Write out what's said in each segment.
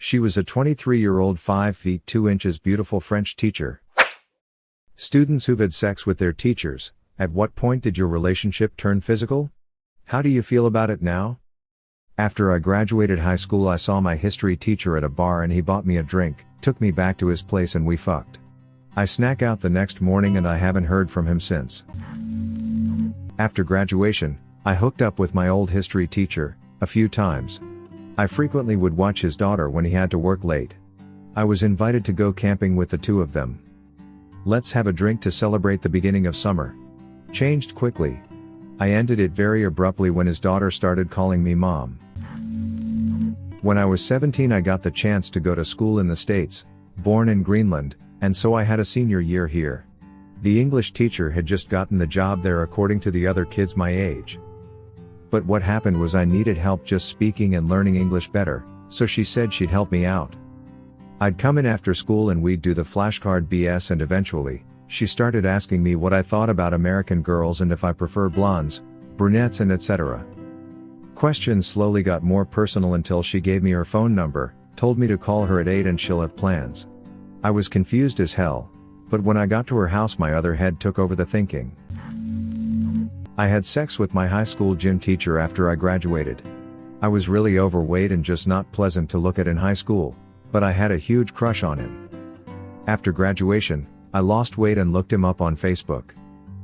She was a 23-year-old 5 feet 2 inches beautiful French teacher. Students who've had sex with their teachers, at what point did your relationship turn physical? How do you feel about it now? After I graduated high school, I saw my history teacher at a bar and he bought me a drink, took me back to his place and we fucked. I snuck out the next morning and I haven't heard from him since. After graduation, I hooked up with my old history teacher, a few times. I frequently would watch his daughter when he had to work late. I was invited to go camping with the two of them. Let's have a drink to celebrate the beginning of summer. Changed quickly. I ended it very abruptly when his daughter started calling me mom. When I was 17 I got the chance to go to school in the States, born in Greenland, and so I had a senior year here. The English teacher had just gotten the job there according to the other kids my age. But what happened was I needed help just speaking and learning English better, so she said she'd help me out. I'd come in after school and we'd do the flashcard BS and eventually, she started asking me what I thought about American girls and if I prefer blondes, brunettes and etc. Questions slowly got more personal until she gave me her phone number, told me to call her at 8 and she'll have plans. I was confused as hell, but when I got to her house my other head took over the thinking. I had sex with my high school gym teacher after I graduated. I was really overweight and just not pleasant to look at in high school, but I had a huge crush on him. After graduation, I lost weight and looked him up on Facebook.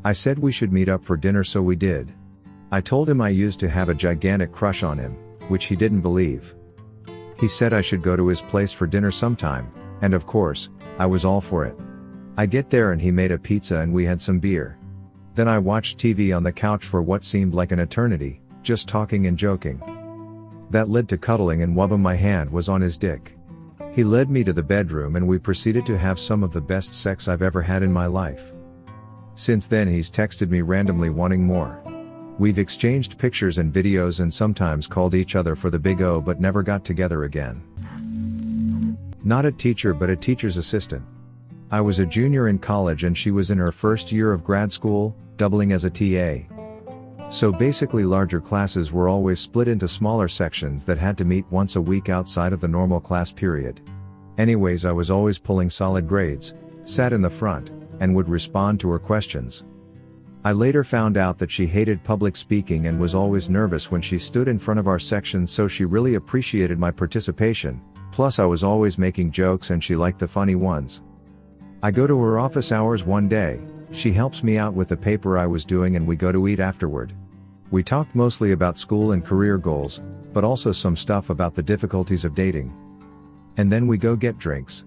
I said we should meet up for dinner so we did. I told him I used to have a gigantic crush on him, which he didn't believe. He said I should go to his place for dinner sometime, and of course, I was all for it. I get there and he made a pizza and we had some beer. Then I watched TV on the couch for what seemed like an eternity, just talking and joking. That led to cuddling and wubbing my hand was on his dick. He led me to the bedroom and we proceeded to have some of the best sex I've ever had in my life. Since then he's texted me randomly wanting more. We've exchanged pictures and videos and sometimes called each other for the big O but never got together again. Not a teacher but a teacher's assistant. I was a junior in college and she was in her first year of grad school, doubling as a TA. So basically larger classes were always split into smaller sections that had to meet once a week outside of the normal class period. Anyways, I was always pulling solid grades, sat in the front, and would respond to her questions. I later found out that she hated public speaking and was always nervous when she stood in front of our section, so she really appreciated my participation, plus I was always making jokes and she liked the funny ones. I go to her office hours one day, she helps me out with the paper I was doing and we go to eat afterward. We talked mostly about school and career goals, but also some stuff about the difficulties of dating. And then we go get drinks.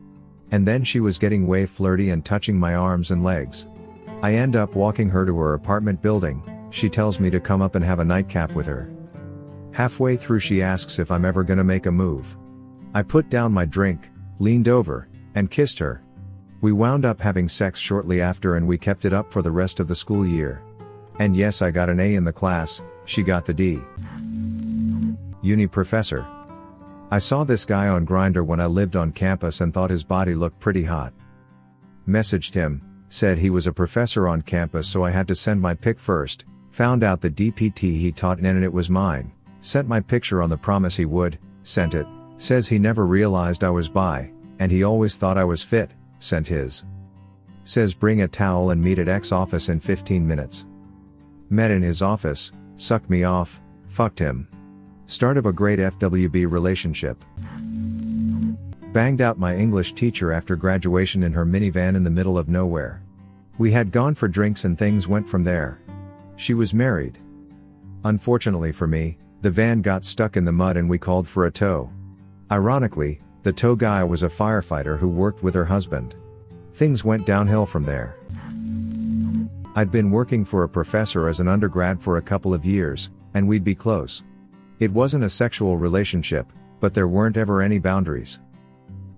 And then she was getting way flirty and touching my arms and legs. I end up walking her to her apartment building, she tells me to come up and have a nightcap with her. Halfway through she asks if I'm ever gonna make a move. I put down my drink, leaned over, and kissed her. We wound up having sex shortly after and we kept it up for the rest of the school year. And yes, I got an A in the class, she got the D. Uni professor. I saw this guy on Grindr when I lived on campus and thought his body looked pretty hot. Messaged him, said he was a professor on campus so I had to send my pic first, found out the DPT he taught in and it was mine, sent my picture on the promise he would, sent it, says he never realized I was bi, and he always thought I was fit, sent his. Says bring a towel and meet at X office in 15 minutes. Met in his office, sucked me off, fucked him. Start of a great FWB relationship. Banged out my English teacher after graduation in her minivan in the middle of nowhere. We had gone for drinks and things went from there. She was married. Unfortunately for me, the van got stuck in the mud and we called for a tow. Ironically, the tow guy was a firefighter who worked with her husband. Things went downhill from there. I'd been working for a professor as an undergrad for a couple of years, and we'd be close. It wasn't a sexual relationship, but there weren't ever any boundaries.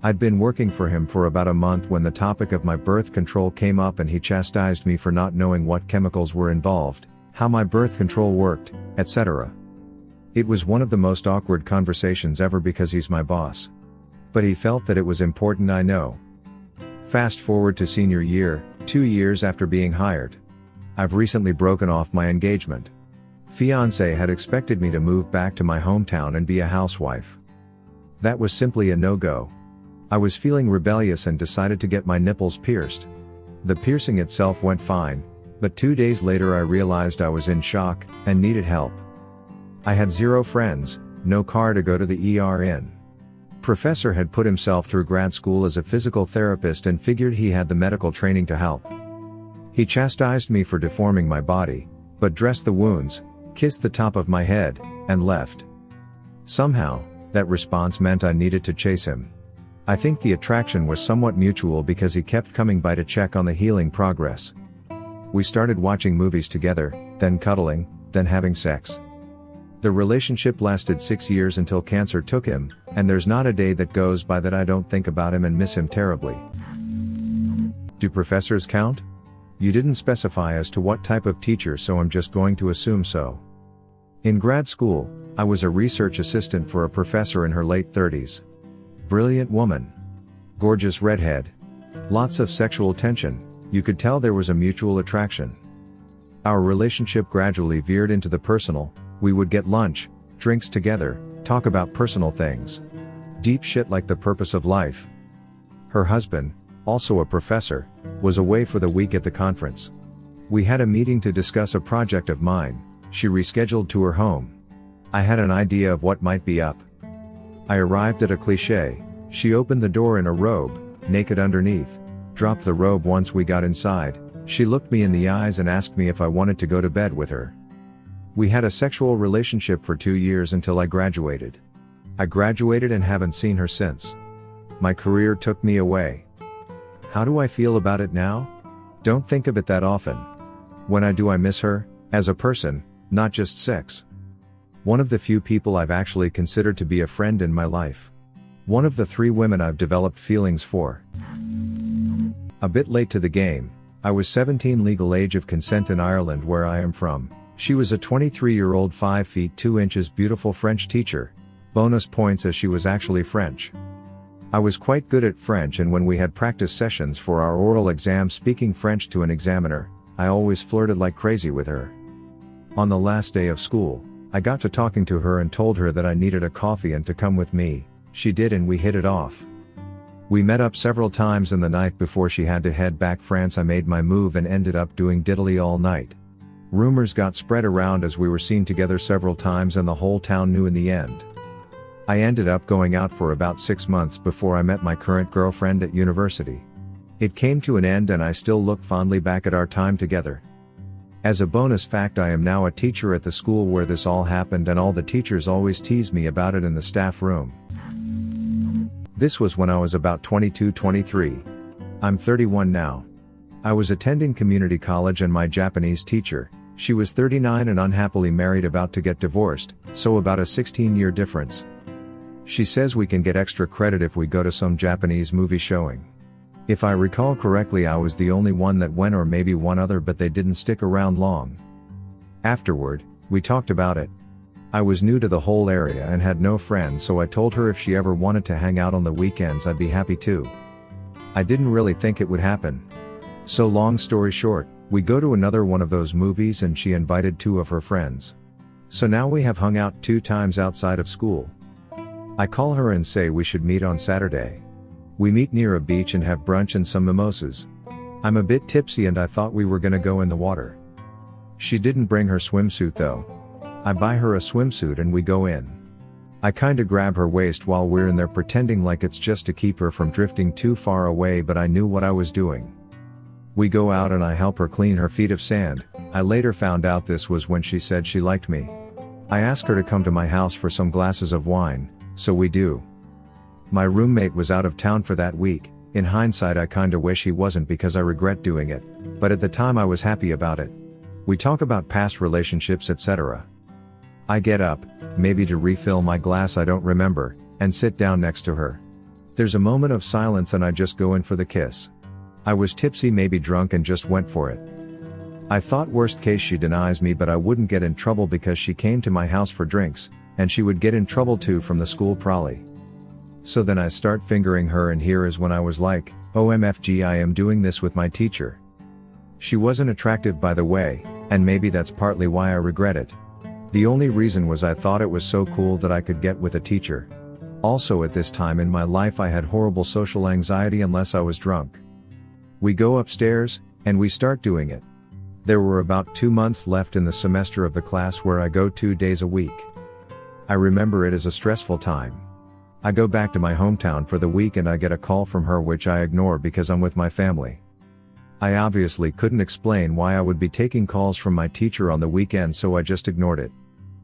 I'd been working for him for about a month when the topic of my birth control came up and he chastised me for not knowing what chemicals were involved, how my birth control worked, etc. It was one of the most awkward conversations ever because he's my boss. But he felt that it was important I know. Fast forward to senior year, 2 years after being hired. I've recently broken off my engagement. Fiancé had expected me to move back to my hometown and be a housewife. That was simply a no-go. I was feeling rebellious and decided to get my nipples pierced. The piercing itself went fine, but 2 days later I realized I was in shock and needed help. I had 0 friends, no car to go to the ER in. Professor had put himself through grad school as a physical therapist and figured he had the medical training to help. He chastised me for deforming my body, but dressed the wounds, kissed the top of my head, and left. Somehow, that response meant I needed to chase him. I think the attraction was somewhat mutual because he kept coming by to check on the healing progress. We started watching movies together, then cuddling, then having sex. The relationship lasted 6 years until cancer took him, and there's not a day that goes by that I don't think about him and miss him terribly. Do professors count? You didn't specify as to what type of teacher, so I'm just going to assume so. In grad school, I was a research assistant for a professor in her late 30s. Brilliant woman. Gorgeous redhead. Lots of sexual tension, you could tell there was a mutual attraction. Our relationship gradually veered into the personal. We would get lunch, drinks together, talk about personal things. Deep shit like the purpose of life. Her husband, also a professor, was away for the week at the conference. We had a meeting to discuss a project of mine. She rescheduled to her home. I had an idea of what might be up. I arrived at a cliché. She opened the door in a robe, naked underneath, dropped the robe once we got inside. She looked me in the eyes and asked me if I wanted to go to bed with her. We had a sexual relationship for 2 years until I graduated. I graduated and haven't seen her since. My career took me away. How do I feel about it now? Don't think of it that often. When I do, I miss her, as a person, not just sex. One of the few people I've actually considered to be a friend in my life. One of the 3 women I've developed feelings for. A bit late to the game, I was 17, legal age of consent in Ireland where I am from. She was a 23-year-old 5 feet 2 inches beautiful French teacher. Bonus points as she was actually French. I was quite good at French, and when we had practice sessions for our oral exam speaking French to an examiner, I always flirted like crazy with her. On the last day of school, I got to talking to her and told her that I needed a coffee and to come with me. She did, and we hit it off. We met up several times, and the night before she had to head back France I made my move and ended up doing diddly all night. Rumors got spread around as we were seen together several times, and the whole town knew in the end. I ended up going out for about 6 months before I met my current girlfriend at university. It came to an end, and I still look fondly back at our time together. As a bonus fact, I am now a teacher at the school where this all happened, and all the teachers always tease me about it in the staff room. This was when I was about 22-23. I'm 31 now. I was attending community college, and my Japanese teacher, she was 39 and unhappily married, about to get divorced, so about a 16-year difference. She says we can get extra credit if we go to some Japanese movie showing. If I recall correctly, I was the only one that went, or maybe one other, but they didn't stick around long. Afterward, we talked about it. I was new to the whole area and had no friends, so I told her if she ever wanted to hang out on the weekends I'd be happy to. I didn't really think it would happen. So long story short, we go to another one of those movies and she invited 2 of her friends. So now we have hung out 2 times outside of school. I call her and say we should meet on Saturday. We meet near a beach and have brunch and some mimosas. I'm a bit tipsy and I thought we were gonna go in the water. She didn't bring her swimsuit though. I buy her a swimsuit and we go in. I kinda grab her waist while we're in there, pretending like it's just to keep her from drifting too far away, but I knew what I was doing. We go out and I help her clean her feet of sand. I later found out this was when she said she liked me. I ask her to come to my house for some glasses of wine, so we do. My roommate was out of town for that week. In hindsight, I kinda wish he wasn't because I regret doing it, but at the time I was happy about it. We talk about past relationships, etc. I get up, maybe to refill my glass, I don't remember, and sit down next to her. There's a moment of silence and I just go in for the kiss. I was tipsy, maybe drunk, and just went for it. I thought worst case she denies me, but I wouldn't get in trouble because she came to my house for drinks, and she would get in trouble too from the school probably. So then I start fingering her, and here is when I was like, OMFG, I am doing this with my teacher. She wasn't attractive, by the way, and maybe that's partly why I regret it. The only reason was I thought it was so cool that I could get with a teacher. Also at this time in my life I had horrible social anxiety unless I was drunk. We go upstairs, and we start doing it. There were about 2 months left in the semester of the class where I go 2 days a week. I remember it as a stressful time. I go back to my hometown for the week and I get a call from her which I ignore because I'm with my family. I obviously couldn't explain why I would be taking calls from my teacher on the weekend, so I just ignored it.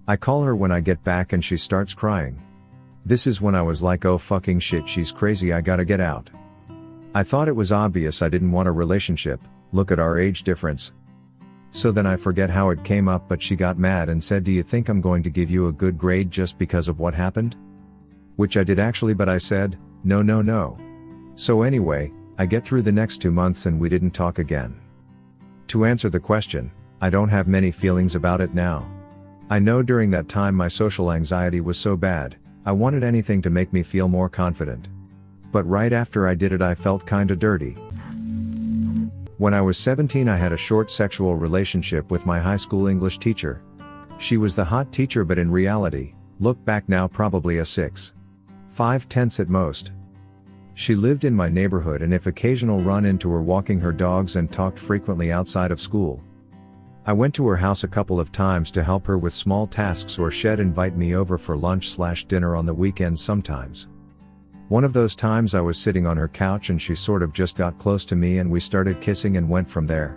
I call her when I get back and she starts crying. This is when I was like, oh fucking shit, she's crazy, I gotta get out. I thought it was obvious I didn't want a relationship, look at our age difference. So then I forget how it came up, but she got mad and said, do you think I'm going to give you a good grade just because of what happened? Which I did actually, but I said, no. So anyway, I get through the next 2 months and we didn't talk again. To answer the question, I don't have many feelings about it now. I know during that time my social anxiety was so bad, I wanted anything to make me feel more confident. But right after I did it I felt kinda dirty. When I was 17 I had a short sexual relationship with my high school English teacher. She was the hot teacher, but in reality, look back now, probably a 6'5" at most. She lived in my neighborhood and if occasional run into her walking her dogs and talked frequently outside of school. I went to her house a couple of times to help her with small tasks, or she'd invite me over for lunch/dinner on the weekends sometimes. One of those times I was sitting on her couch and she sort of just got close to me and we started kissing and went from there.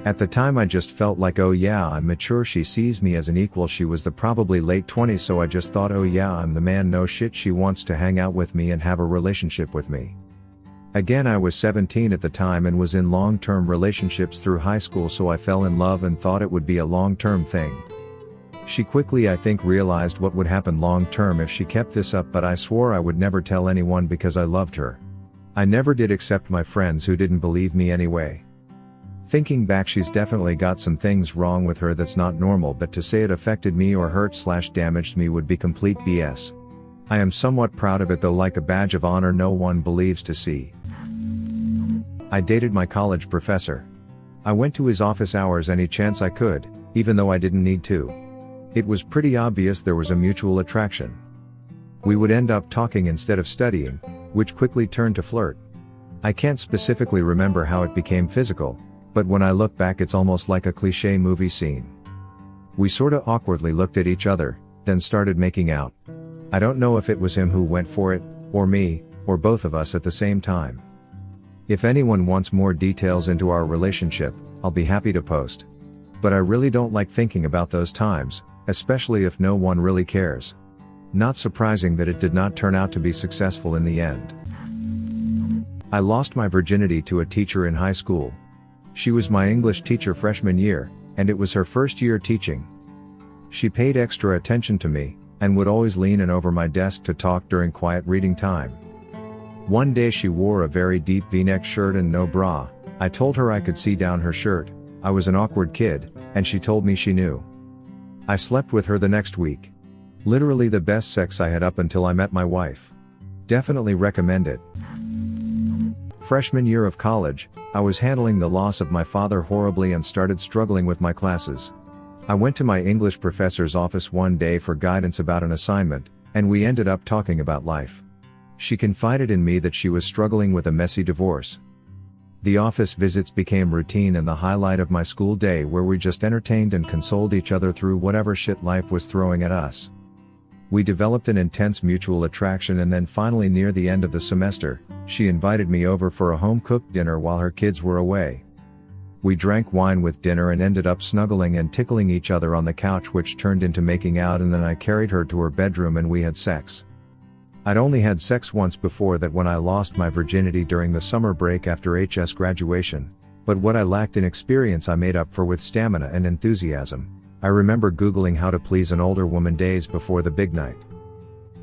At the time I just felt like, oh yeah, I'm mature, she sees me as an equal. She was the probably late 20s, so I just thought, oh yeah, I'm the man, no shit, she wants to hang out with me and have a relationship with me. Again, I was 17 at the time and was in long-term relationships through high school, so I fell in love and thought it would be a long-term thing. She quickly, I think, realized what would happen long-term if she kept this up, but I swore I would never tell anyone because I loved her. I never did, except my friends who didn't believe me anyway. Thinking back, she's definitely got some things wrong with her that's not normal, but to say it affected me or hurt/damaged me would be complete BS. I am somewhat proud of it though, like a badge of honor no one believes to see. I dated my college professor. I went to his office hours any chance I could, even though I didn't need to. It was pretty obvious there was a mutual attraction. We would end up talking instead of studying, which quickly turned to flirt. I can't specifically remember how it became physical, but when I look back it's almost like a cliché movie scene. We sorta awkwardly looked at each other, then started making out. I don't know if it was him who went for it, or me, or both of us at the same time. If anyone wants more details into our relationship, I'll be happy to post. But I really don't like thinking about those times, especially if no one really cares. Not surprising that it did not turn out to be successful in the end. I lost my virginity to a teacher in high school. She was my English teacher freshman year, and it was her first year teaching. She paid extra attention to me, and would always lean in over my desk to talk during quiet reading time. One day she wore a very deep V-neck shirt and no bra. I told her I could see down her shirt. I was an awkward kid, and she told me she knew. I slept with her the next week. Literally the best sex I had up until I met my wife. Definitely recommend it. Freshman year of college, I was handling the loss of my father horribly and started struggling with my classes. I went to my English professor's office one day for guidance about an assignment, and we ended up talking about life. She confided in me that she was struggling with a messy divorce. The office visits became routine and the highlight of my school day, where we just entertained and consoled each other through whatever shit life was throwing at us. We developed an intense mutual attraction, and then finally near the end of the semester, she invited me over for a home-cooked dinner while her kids were away. We drank wine with dinner and ended up snuggling and tickling each other on the couch, which turned into making out, and then I carried her to her bedroom and we had sex. I'd only had sex once before that, when I lost my virginity during the summer break after HS graduation, but what I lacked in experience I made up for with stamina and enthusiasm. I remember Googling how to please an older woman days before the big night.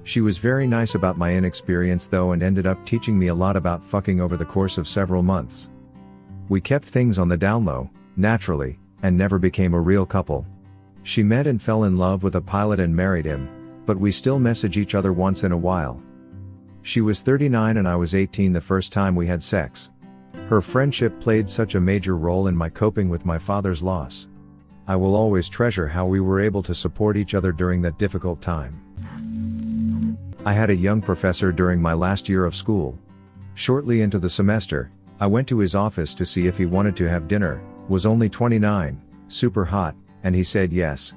She was very nice about my inexperience though, and ended up teaching me a lot about fucking over the course of several months. We kept things on the down low, naturally, and never became a real couple. She met and fell in love with a pilot and married him, but we still message each other once in a while. She was 39 and I was 18 the first time we had sex. Her friendship played such a major role in my coping with my father's loss. I will always treasure how we were able to support each other during that difficult time. I had a young professor during my last year of school. Shortly into the semester, I went to his office to see if he wanted to have dinner, was only 29, super hot, and he said yes.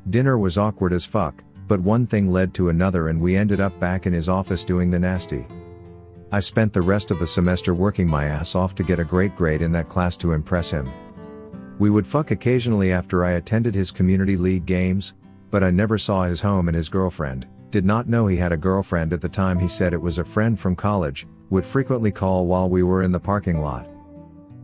Dinner was awkward as fuck, but one thing led to another and we ended up back in his office doing the nasty. I spent the rest of the semester working my ass off to get a great grade in that class to impress him. We would fuck occasionally after I attended his community league games, but I never saw his home and his girlfriend, did not know he had a girlfriend at the time. He said it was a friend from college, would frequently call while we were in the parking lot.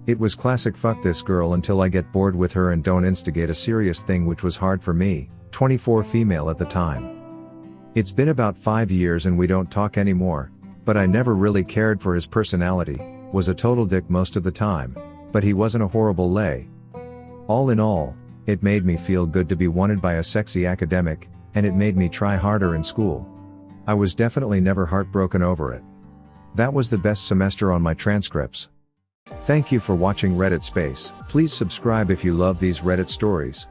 It was classic fuck this girl until I get bored with her and don't instigate a serious thing, which was hard for me, 24 female at the time. It's been about 5 years and we don't talk anymore, but I never really cared for his personality, was a total dick most of the time, but he wasn't a horrible lay. All in all, it made me feel good to be wanted by a sexy academic, and it made me try harder in school. I was definitely never heartbroken over it. That was the best semester on my transcripts. Thank you for watching Reddit Space. Please subscribe if you love these Reddit stories.